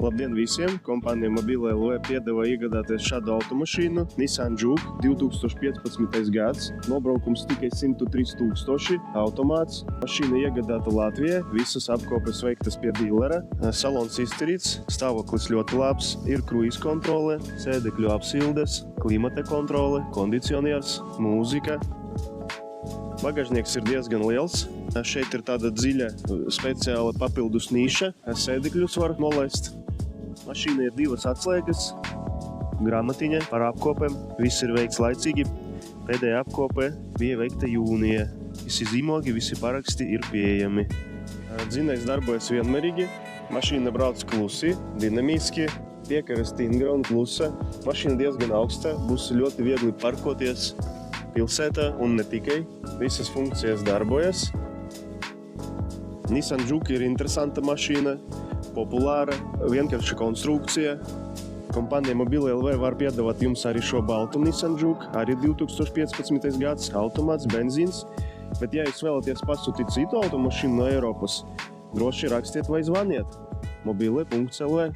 Labdien visiem! Kompānija Mobile LV piedāvā iegādāties šādu automašīnu Nissan Juke 2015. gads. Nobraukums tikai 103 000, automāts. Mašīna iegādāta Latvijā, visas apkopes veiktas pie dīlera. Salons izturīts, stāvoklis ļoti labs, ir kruīz kontrole, sēdekļu apsildes, klimata kontrole, kondicioniers, mūzika. Bagažnieks ir diezgan liels. Šeit ir tāda dziļa, speciāla papildus niša. Sēdekļus var nolaist. Mašīna ir 2 atslēgas, grāmatiņa par apkopēm. Viss ir veikts laicīgi. Pēdējā apkope bija veikta jūnijā. Visi zīmogi, visi paraksti ir pieejami. Dzinējs darbojas vienmērīgi. Mašīna brauc klusi, dinamiski. Piekara stingra un klusa. Mašīna diezgan augsta. Būs ļoti viegli parkoties pilsētā un ne tikai. Visas funkcijas darbojas. Nissan Juke ir interesanta mašīna, populāra, vienkārša konstrukcija. Kompānija Mobile LV var piedāvāt jums arī šo baltu Nissan Juke, arī 2015. gads, automāts, benzīns. Bet ja jūs vēlaties pasūtīt citu automašīnu no Eiropas, droši rakstiet vai zvaniet mobile.lv.